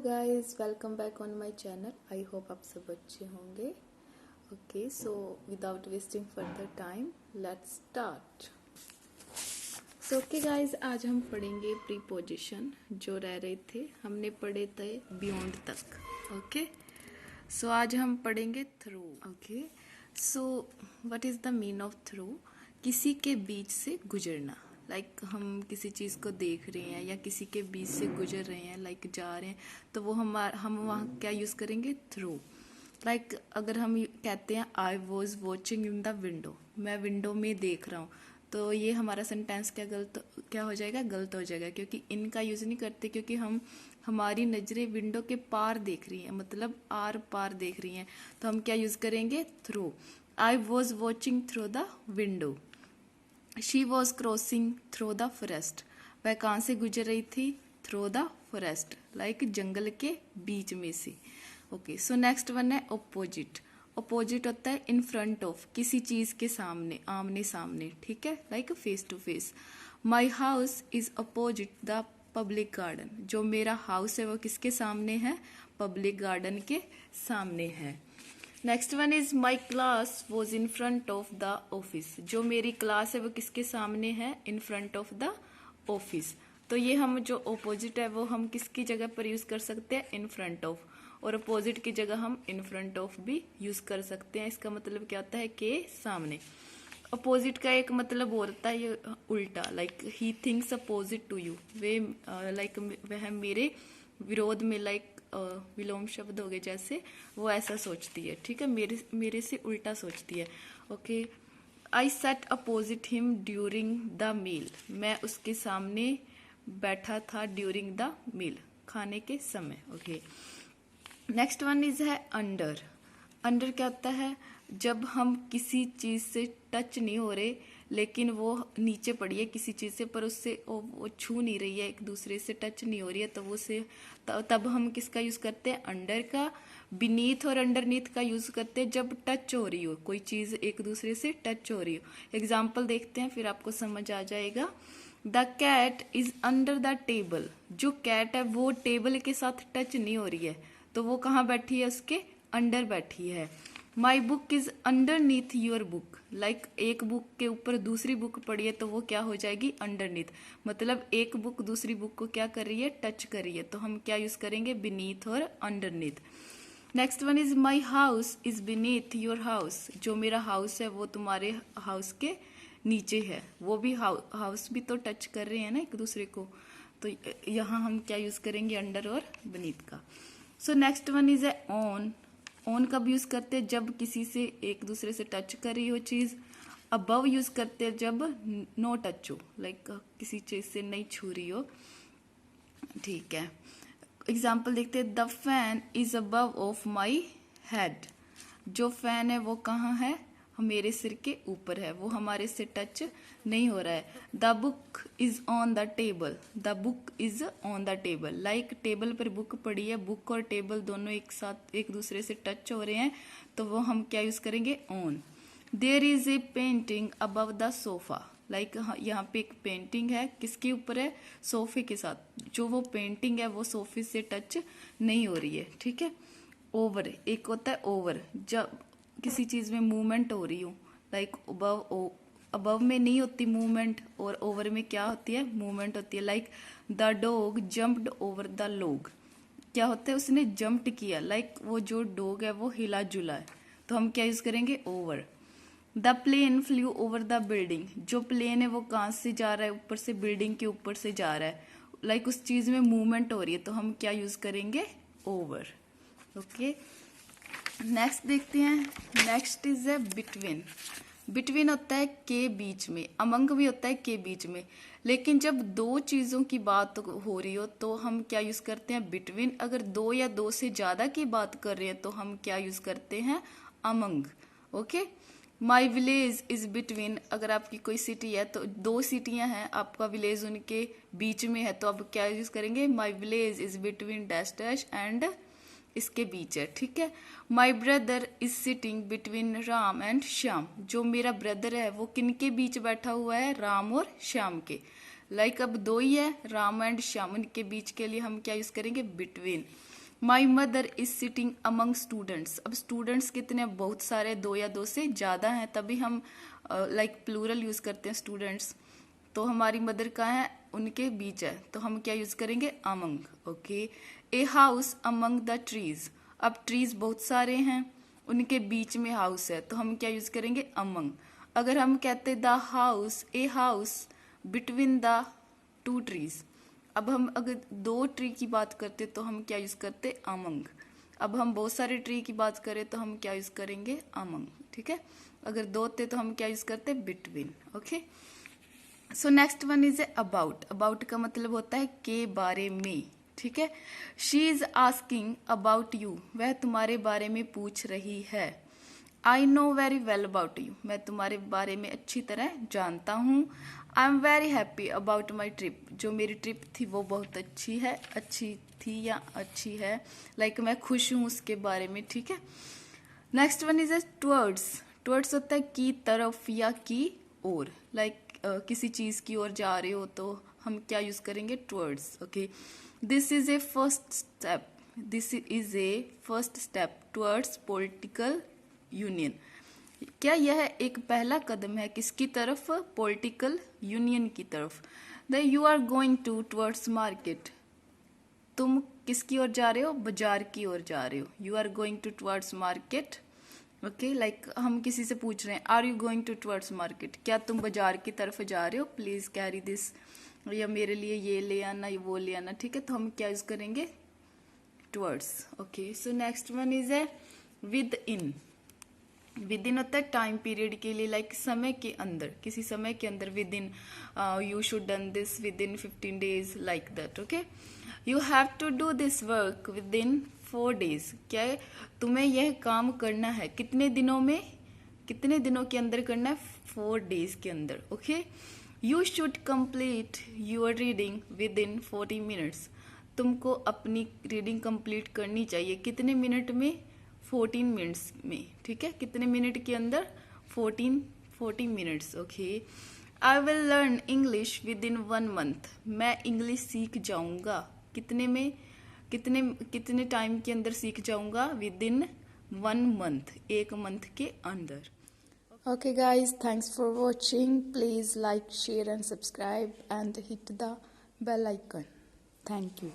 Guys, welcome back on my channel. I hope आप सब अच्छे होंगे। Okay, so without wasting further time let's start. So okay guys, आज हम पढ़ेंगे प्रीपोजिशन जो रह रहे थे। हमने पढ़े थे बियॉन्ड तक। ओके, सो आज हम पढ़ेंगे through. Okay, so what is the mean of through? किसी के बीच से गुजरना। लाइक हम किसी चीज को देख रहे हैं या किसी के बीच से गुजर रहे हैं, लाइक जा रहे हैं, तो वो हम वहाँ क्या यूज करेंगे? थ्रू। लाइक अगर हम कहते हैं I was watching in the window, मैं विंडो में देख रहा हूँ, तो ये हमारा सेंटेंस क्या हो जाएगा? गलत हो जाएगा, क्योंकि इनका यूज नहीं करते, क्योंकि हमारी नजरें विंडो के पार देख रही हैं, मतलब आर पार देख रही हैं, तो हम क्या यूज करेंगे? Through. I was watching through the window. She was crossing through the forest, वह कहाँ से गुजर रही थी? थ्रू द फॉरेस्ट, लाइक जंगल के बीच में से। ओके, सो नेक्स्ट वन है ओपोजिट। ओपोजिट होता है इन फ्रंट ऑफ, किसी चीज के सामने, आमने सामने, ठीक है, like face to face. My house is opposite the public garden, जो मेरा हाउस है वो किसके सामने है? पब्लिक गार्डन के सामने है। Next one is my class was in front of the office, जो मेरी क्लास है वो किसके सामने है? In front of the office. तो ये हम जो ओपोजिट है वो हम किसकी जगह पर यूज कर सकते हैं? In front of. और अपोजिट की जगह हम इन फ्रंट ऑफ भी यूज कर सकते हैं। इसका मतलब क्या होता है? के सामने। अपोजिट का एक मतलब होता है ये उल्टा, like he thinks opposite to you, वे लाइक वह मेरे विरोध में, लाइक विलोम शब्द हो गए जैसे, वो ऐसा सोचती है, ठीक है, मेरे से उल्टा सोचती है। Okay, I set opposite him during the meal, मैं उसके सामने बैठा था ड्यूरिंग द मील, खाने के समय। ओके, नेक्स्ट वन इज है अंडर। अंडर क्या होता है? जब हम किसी चीज से टच नहीं हो रहे, लेकिन वो नीचे पड़ी है किसी चीज से, पर उससे वो छू नहीं रही है, एक दूसरे से टच नहीं हो रही है, तो वो से तब हम किसका यूज करते हैं? अंडर का। बीनीथ और अंडरनीथ का यूज करते हैं जब टच हो रही हो, कोई चीज एक दूसरे से टच हो रही हो। एग्जाम्पल देखते हैं, फिर आपको समझ आ जाएगा। The cat is under the table, जो कैट है वो टेबल के साथ टच नहीं हो रही है, तो वो कहाँ बैठी है? उसके अंडर बैठी है। My book is underneath your book, like एक बुक के ऊपर दूसरी बुक पड़ी है, तो वो क्या हो जाएगी? अंडरनीथ। मतलब एक बुक दूसरी बुक को क्या कर रही है? टच कर रही है, तो हम क्या यूज करेंगे? बीनीथ और underneath. Next one is my house is beneath your house, जो मेरा हाउस है वो तुम्हारे हाउस के नीचे है। वो भी हाउस भी तो टच कर रहे हैं ना एक दूसरे को, तो यहाँ हम क्या यूज करेंगे? अंडर और बीनीथ का। So next one is a on. On कब यूज करते हैं? जब किसी से एक दूसरे से टच कर रही हो चीज। अबव यूज करते हैं जब नो टच हो, लाइक किसी चीज से नहीं छू रही हो, ठीक है। एग्जाम्पल देखते हैं। The fan is above of my head, जो फैन है वो कहाँ है? मेरे सिर के ऊपर है, वो हमारे से टच नहीं हो रहा है। The book is on the table, the book is on the table, like table पर बुक पड़ी है, बुक और टेबल दोनों एक साथ एक दूसरे से टच हो रहे हैं, तो वो हम क्या यूज करेंगे? On. There is a painting above the sofa, like यहाँ पे एक पेंटिंग है, किसके ऊपर है? सोफे के साथ, जो वो पेंटिंग है वो सोफे से टच नहीं हो रही है, ठीक है। ओवर, एक होता है ओवर, जब किसी चीज में मूवमेंट हो रही हो, लाइक अबव में नहीं होती मूवमेंट, और ओवर में क्या होती है? मूवमेंट होती है। Like the dog jumped over the log, क्या होता है? उसने जंप्ड किया, लाइक वो जो डॉग है वो हिला जुला है, तो हम क्या यूज करेंगे? Over. The plane flew over the building, जो प्लेन है वो कहाँ से जा रहा है? ऊपर से, बिल्डिंग के ऊपर से जा रहा है, लाइक उस चीज में मूवमेंट हो रही है, तो हम क्या यूज करेंगे? ओवर। ओके, नेक्स्ट देखते हैं। नेक्स्ट इज है बिटवीन। बिटवीन होता है के बीच में, अमंग भी होता है के बीच में, लेकिन जब दो चीजों की बात हो रही हो तो हम क्या यूज करते हैं? बिटवीन। अगर दो या दो से ज्यादा की बात कर रहे हैं तो हम क्या यूज करते हैं? Among. Okay, my village is between, अगर आपकी कोई सिटी है तो दो सिटियां हैं, आपका विलेज उनके बीच में है, तो अब क्या यूज करेंगे? My village is between dash dash and इसके बीच है, ठीक है। My brother is sitting between Ram and Shyam, जो मेरा ब्रदर है वो किनके बीच बैठा हुआ है? राम और श्याम के। लाइक अब दो ही है, राम एंड श्याम, उनके बीच के लिए हम क्या यूज करेंगे? Between. My mother is sitting among students. अब स्टूडेंट्स कितने, बहुत सारे, 2 या 2 से ज्यादा हैं, तभी हम लाइक प्लूरल यूज करते हैं स्टूडेंट्स। तो हमारी मदर कहाँ है, उनके बीच है, तो हम क्या यूज करेंगे, among. Okay, a house among the trees. अब ट्रीज बहुत सारे हैं, उनके बीच में हाउस है, तो हम क्या यूज करेंगे, अमंग। अगर हम कहते the house, a house between the 2 trees. अब हम अगर 2 ट्री की बात करते तो हम क्या यूज करते, अमंग। अब हम बहुत सारे ट्री की बात करें तो हम क्या यूज करेंगे, अमंग। ठीक है, अगर 2 थे तो हम क्या यूज करते, between. Okay, so next one is about. About का मतलब होता है के बारे में। ठीक है, she is asking about you, वह तुम्हारे बारे में पूछ रही है। I know very well about you, मैं तुम्हारे बारे में अच्छी तरह जानता हूँ। I am very happy about my trip, जो मेरी ट्रिप थी वो बहुत अच्छी है, अच्छी थी या अच्छी है, लाइक मैं खुश हूँ उसके बारे में। ठीक है, next one is towards. Towards होता है की तरफ या की ओर, लाइक किसी चीज की ओर जा रहे हो तो हम क्या यूज करेंगे, towards. Okay, this is a first step, this is a first step towards political union. क्या यह एक पहला कदम है, किसकी तरफ, पॉलिटिकल यूनियन की तरफ। The you are going to towards market, तुम किसकी ओर जा रहे हो, बाजार की ओर जा रहे हो। You are going to towards market. Okay, like हम किसी से पूछ रहे हैं, are you going to towards market, क्या तुम बाजार की तरफ जा रहे हो, प्लीज कैरी दिस, या मेरे लिए ये ले आना, वो ले आना। ठीक है, तो हम क्या यूज करेंगे, towards. Okay, so next one is a with in. With in होता है टाइम पीरियड के लिए, लाइक समय के अंदर, किसी समय के अंदर। Within, you should done this within 15 days, like that. Okay, you have to do this work within 4 days, क्या है, तुम्हें यह काम करना है कितने दिनों में, कितने दिनों के अंदर करना है, 4 days के अंदर। Okay, you should complete your reading within 40 minutes, तुमको अपनी रीडिंग कंप्लीट करनी चाहिए कितने मिनट में, 14 मिनट्स में। ठीक है, कितने मिनट के अंदर, 40 minutes. Okay, I will learn English with in 1 month, मैं इंग्लिश सीख जाऊंगा कितने में, कितने टाइम के अंदर सीख जाऊंगा, विद इन 1 month, 1 month के अंदर। Okay guys, thanks for watching. Please like, share and subscribe and hit the bell icon. Thank you.